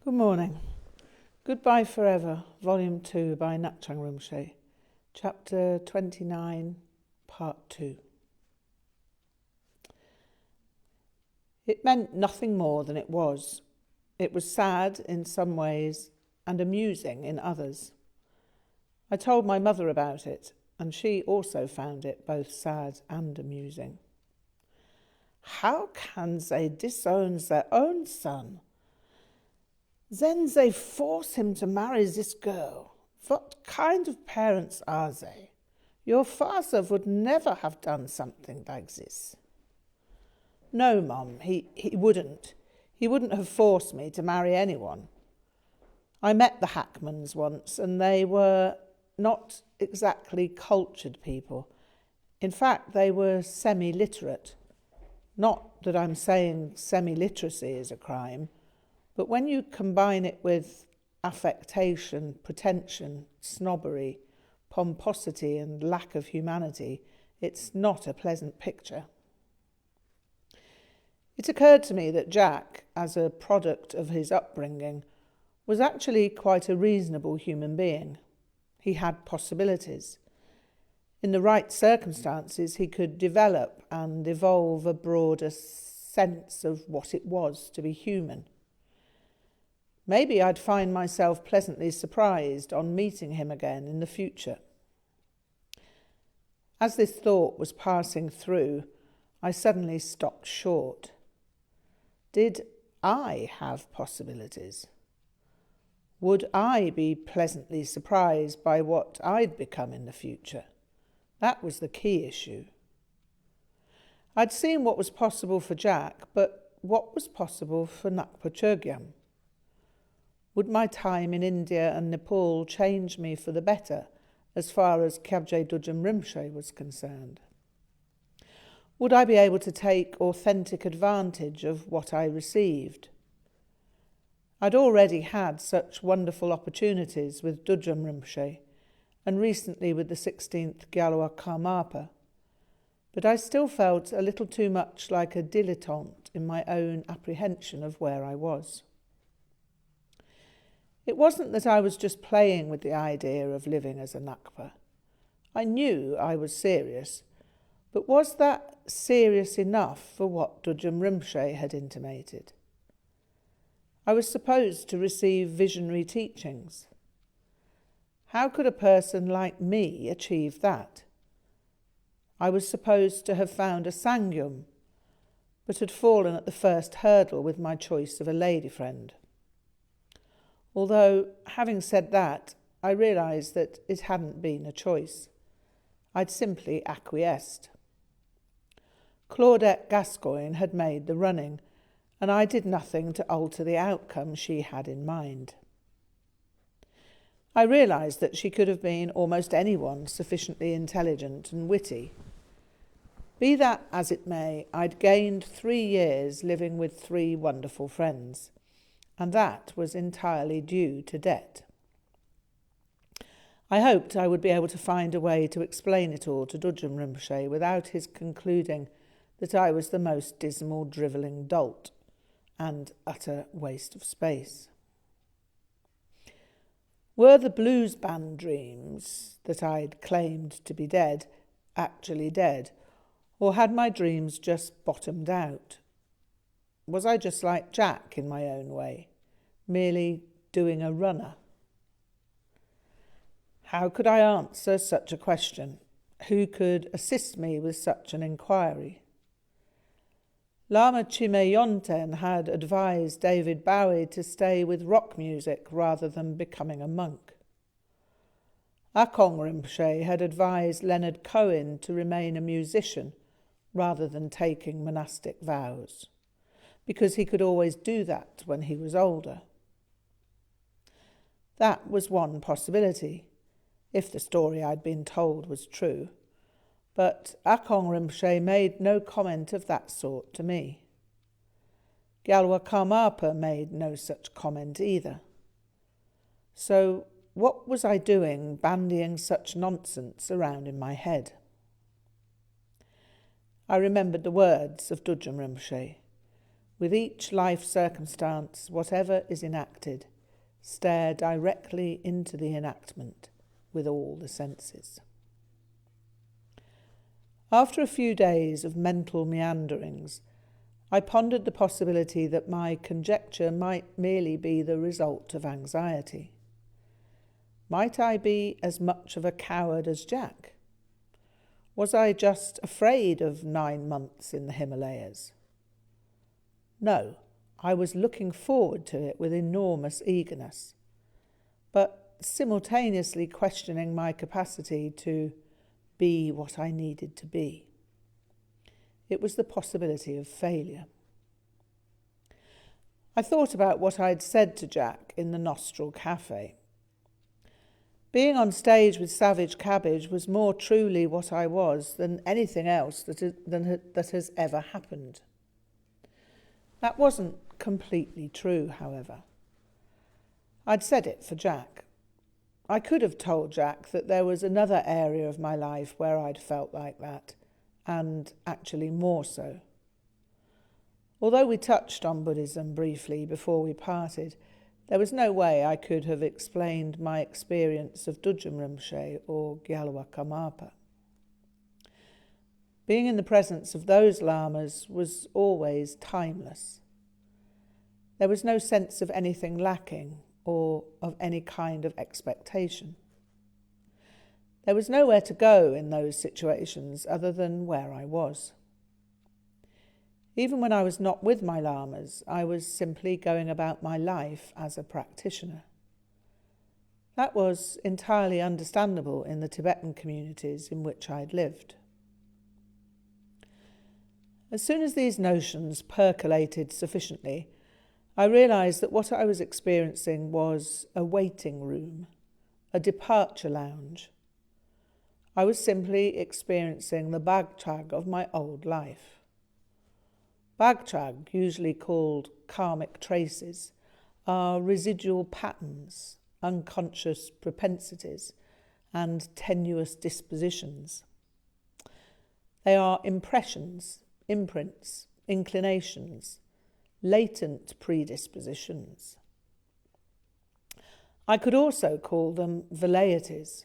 Good morning. Goodbye Forever, Volume 2 by Ngak'chang Rinpoche, Chapter 29, Part 2. It meant nothing more than it was. It was sad in some ways and amusing in others. I told my mother about it, and she also found it both sad and amusing. How can they disown their own son? Then they force him to marry this girl. What kind of parents are they? Your father would never have done something like this. No, Mum, he wouldn't. He wouldn't have forced me to marry anyone. I met the Hackmans once, and they were not exactly cultured people. In fact, they were semi-literate. Not that I'm saying semi-literacy is a crime, but when you combine it with affectation, pretension, snobbery, pomposity and lack of humanity, it's not a pleasant picture. It occurred to me that Jack, as a product of his upbringing, was actually quite a reasonable human being. He had possibilities. In the right circumstances, he could develop and evolve a broader sense of what it was to be human. Maybe I'd find myself pleasantly surprised on meeting him again in the future. As this thought was passing through, I suddenly stopped short. Did I have possibilities? Would I be pleasantly surprised by what I'd become in the future? That was the key issue. I'd seen what was possible for Jack, but what was possible for Ngakpa Chögyam? Would my time in India and Nepal change me for the better as far as Kyabje Dudjom Rinpoche was concerned? Would I be able to take authentic advantage of what I received? I'd already had such wonderful opportunities with Dudjom Rinpoche and recently with the 16th Gyalwa Karmapa, but I still felt a little too much like a dilettante in my own apprehension of where I was. It wasn't that I was just playing with the idea of living as a Ngakpa. I knew I was serious, but was that serious enough for what Dudjom Rinpoche had intimated? I was supposed to receive visionary teachings. How could a person like me achieve that? I was supposed to have found a Sangyum, but had fallen at the first hurdle with my choice of a lady friend. Although, having said that, I realised that it hadn't been a choice. I'd simply acquiesced. Claudette Gascoigne had made the running, and I did nothing to alter the outcome she had in mind. I realised that she could have been almost anyone sufficiently intelligent and witty. Be that as it may, I'd gained 3 years living with 3 wonderful friends, and that was entirely due to debt. I hoped I would be able to find a way to explain it all to Dudjom Rinpoche without his concluding that I was the most dismal, drivelling dolt and utter waste of space. Were the blues band dreams that I'd claimed to be dead actually dead, or had my dreams just bottomed out? Was I just like Jack in my own way, merely doing a runner? How could I answer such a question? Who could assist me with such an inquiry? Lama Chime Yonten had advised David Bowie to stay with rock music rather than becoming a monk. Akong Rinpoche had advised Leonard Cohen to remain a musician rather than taking monastic vows, because he could always do that when he was older. That was one possibility, if the story I'd been told was true, but Akong Rinpoche made no comment of that sort to me. Gyalwa Karmapa made no such comment either. So what was I doing bandying such nonsense around in my head? I remembered the words of Dudjom Rinpoche. With each life circumstance, whatever is enacted, stare directly into the enactment with all the senses. After a few days of mental meanderings, I pondered the possibility that my conjecture might merely be the result of anxiety. Might I be as much of a coward as Jack? Was I just afraid of 9 months in the Himalayas? No, I was looking forward to it with enormous eagerness, but simultaneously questioning my capacity to be what I needed to be. It was the possibility of failure. I thought about what I'd said to Jack in the Nostril Cafe. Being on stage with Savage Cabbage was more truly what I was than anything else that has ever happened. That wasn't completely true, however. I'd said it for Jack. I could have told Jack that there was another area of my life where I'd felt like that, and actually more so. Although we touched on Buddhism briefly before we parted, there was no way I could have explained my experience of Dudjom Rinpoche or Gyalwa Karmapa. Being in the presence of those lamas was always timeless. There was no sense of anything lacking or of any kind of expectation. There was nowhere to go in those situations other than where I was. Even when I was not with my lamas, I was simply going about my life as a practitioner. That was entirely understandable in the Tibetan communities in which I'd lived. As soon as these notions percolated sufficiently, I realised that what I was experiencing was a waiting room, a departure lounge. I was simply experiencing the bagchag of my old life. Bagchag, usually called karmic traces, are residual patterns, unconscious propensities, and tenuous dispositions. They are impressions, imprints, inclinations, latent predispositions. I could also call them velleities.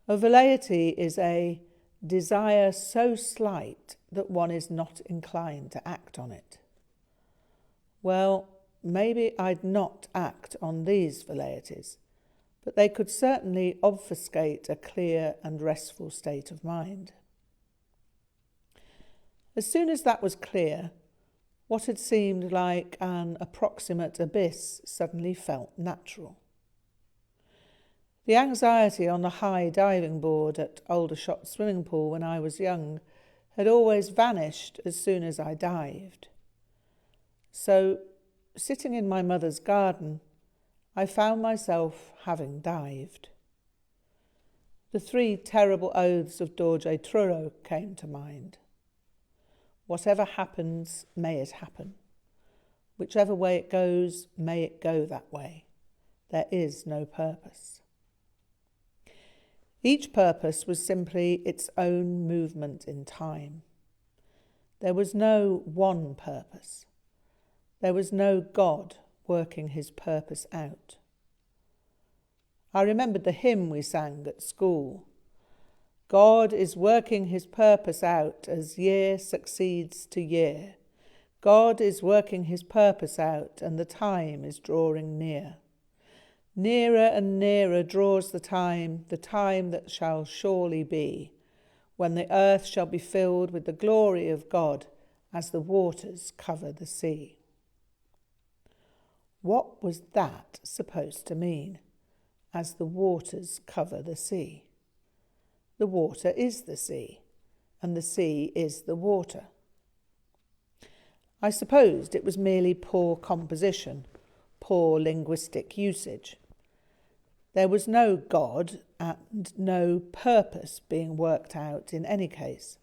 A velleity is a desire so slight that one is not inclined to act on it. Well, maybe I'd not act on these velleities, but they could certainly obfuscate a clear and restful state of mind. As soon as that was clear, what had seemed like an approximate abyss suddenly felt natural. The anxiety on the high diving board at Aldershot swimming pool when I was young had always vanished as soon as I dived. So, sitting in my mother's garden, I found myself having dived. The 3 terrible oaths of Dorje Truro came to mind. Whatever happens, may it happen. Whichever way it goes, may it go that way. There is no purpose. Each purpose was simply its own movement in time. There was no one purpose. There was no God working his purpose out. I remembered the hymn we sang at school. God is working his purpose out as year succeeds to year. God is working his purpose out, and the time is drawing near. Nearer and nearer draws the time that shall surely be, when the earth shall be filled with the glory of God as the waters cover the sea. What was that supposed to mean, as the waters cover the sea? The water is the sea, and the sea is the water. I supposed it was merely poor composition, poor linguistic usage. There was no God and no purpose being worked out in any case.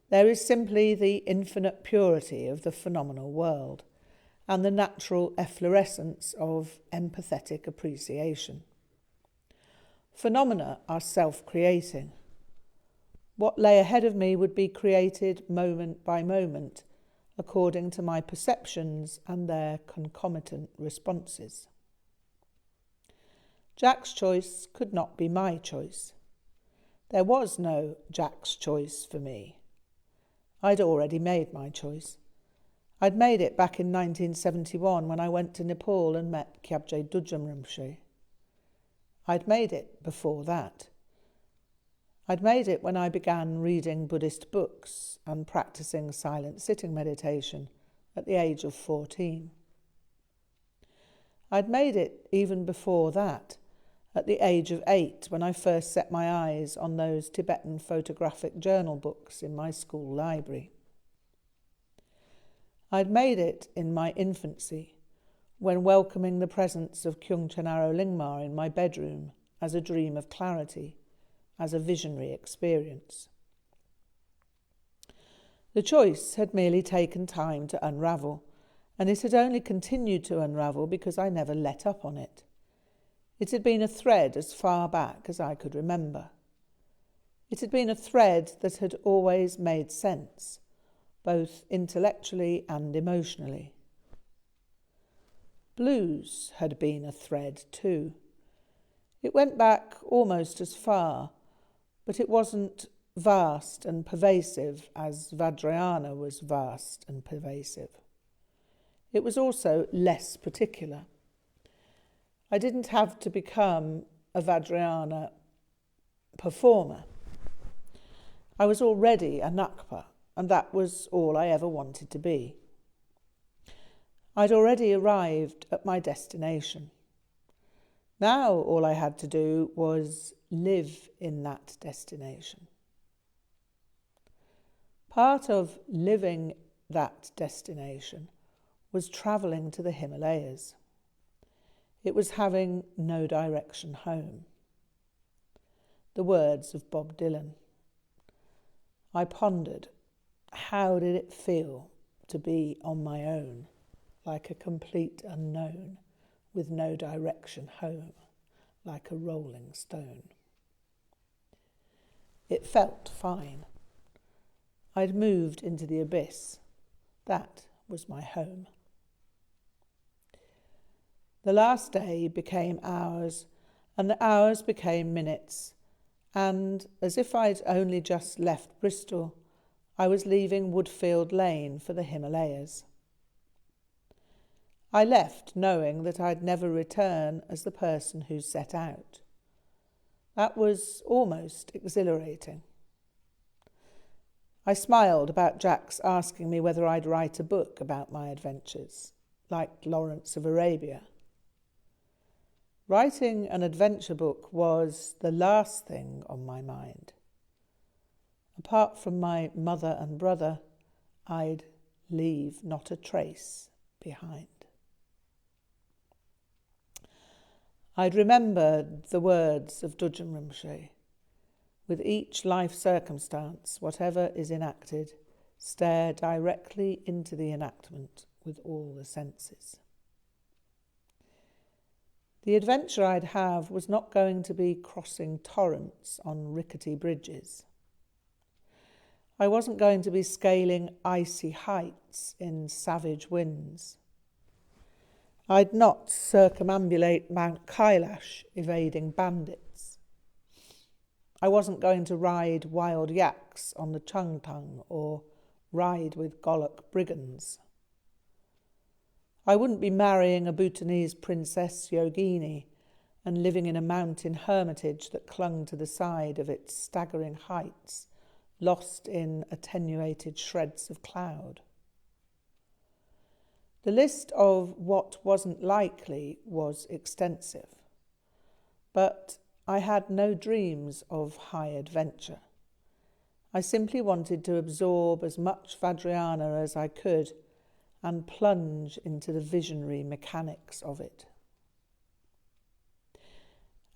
There is simply the infinite purity of the phenomenal world and the natural efflorescence of empathetic appreciation. Phenomena are self-creating. What lay ahead of me would be created moment by moment, according to my perceptions and their concomitant responses. Jack's choice could not be my choice. There was no Jack's choice for me. I'd already made my choice. I'd made it back in 1971 when I went to Nepal and met Kyabje Dudjom Rinpoche. I'd made it before that. I'd made it when I began reading Buddhist books and practicing silent sitting meditation at the age of 14. I'd made it even before that, at the age of 8, when I first set my eyes on those Tibetan photographic journal books in my school library. I'd made it in my infancy, when welcoming the presence of Kyung Chanaro Lingma in my bedroom as a dream of clarity, as a visionary experience. The choice had merely taken time to unravel, and it had only continued to unravel because I never let up on it. It had been a thread as far back as I could remember. It had been a thread that had always made sense, both intellectually and emotionally. Blues had been a thread too. It went back almost as far, but it wasn't vast and pervasive as Vajrayana was vast and pervasive. It was also less particular. I didn't have to become a Vajrayana performer. I was already a Nakpa, and that was all I ever wanted to be. I'd already arrived at my destination. Now all I had to do was live in that destination. Part of living that destination was travelling to the Himalayas. It was having no direction home. The words of Bob Dylan. I pondered, how did it feel to be on my own, like a complete unknown, with no direction home, like a rolling stone? It felt fine. I'd moved into the abyss. That was my home. The last day became hours, and the hours became minutes, and as if I'd only just left Bristol, I was leaving Woodfield Lane for the Himalayas. I left knowing that I'd never return as the person who set out. That was almost exhilarating. I smiled about Jack's asking me whether I'd write a book about my adventures, like Lawrence of Arabia. Writing an adventure book was the last thing on my mind. Apart from my mother and brother, I'd leave not a trace behind. I'd remembered the words of Dudjom Rinpoche. With each life circumstance, whatever is enacted, stare directly into the enactment with all the senses. The adventure I'd have was not going to be crossing torrents on rickety bridges. I wasn't going to be scaling icy heights in savage winds. I'd not circumambulate Mount Kailash evading bandits. I wasn't going to ride wild yaks on the Changtung or ride with Golok brigands. I wouldn't be marrying a Bhutanese princess Yogini and living in a mountain hermitage that clung to the side of its staggering heights, lost in attenuated shreds of cloud. The list of what wasn't likely was extensive, but I had no dreams of high adventure. I simply wanted to absorb as much Vajrayana as I could and plunge into the visionary mechanics of it.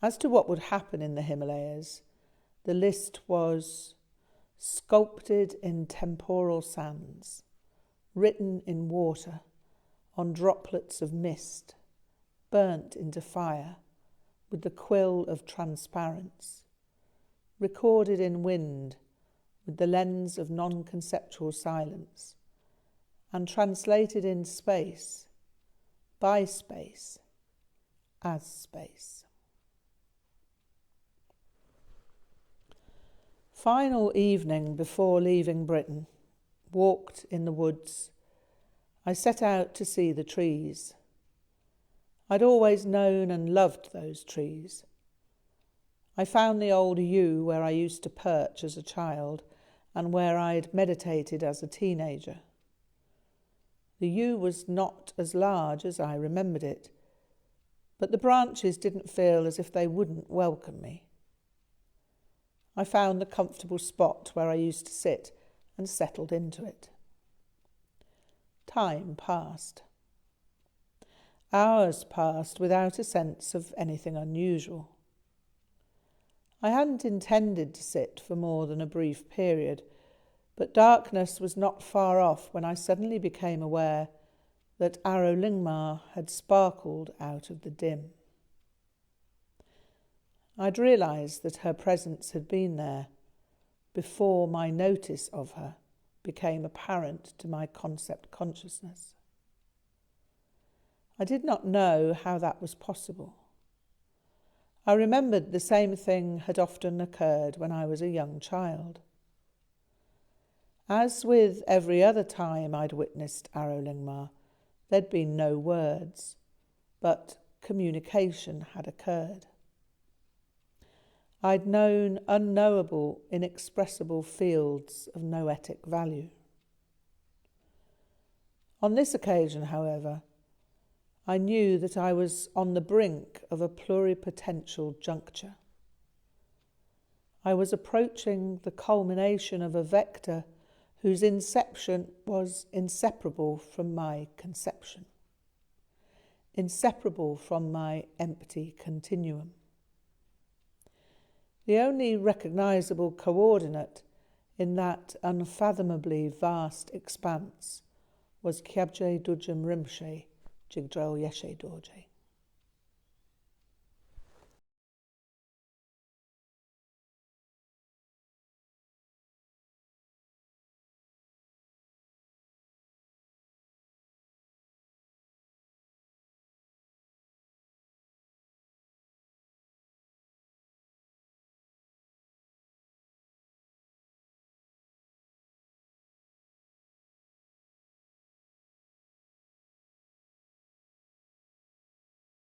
As to what would happen in the Himalayas, the list was sculpted in temporal sands, written in water, on droplets of mist, burnt into fire, with the quill of transparence, recorded in wind, with the lens of non-conceptual silence, and translated in space, by space, as space. Final evening before leaving Britain, walked in the woods. I set out to see the trees. I'd always known and loved those trees. I found the old yew where I used to perch as a child and where I'd meditated as a teenager. The yew was not as large as I remembered it, but the branches didn't feel as if they wouldn't welcome me. I found the comfortable spot where I used to sit and settled into it. Time passed. Hours passed without a sense of anything unusual. I hadn't intended to sit for more than a brief period, but darkness was not far off when I suddenly became aware that Arrow Lingmar had sparkled out of the dim. I'd realised that her presence had been there before my notice of her became apparent to my concept consciousness. I did not know how that was possible. I remembered the same thing had often occurred when I was a young child. As with every other time I'd witnessed Arrow Lingmar, there'd been no words, but communication had occurred. I'd known unknowable, inexpressible fields of noetic value. On this occasion, however, I knew that I was on the brink of a pluripotential juncture. I was approaching the culmination of a vector whose inception was inseparable from my conception, inseparable from my empty continuum. The only recognisable coordinate in that unfathomably vast expanse was Kyabje Dujum Rimshe Jigdrel Yeshe Dorje.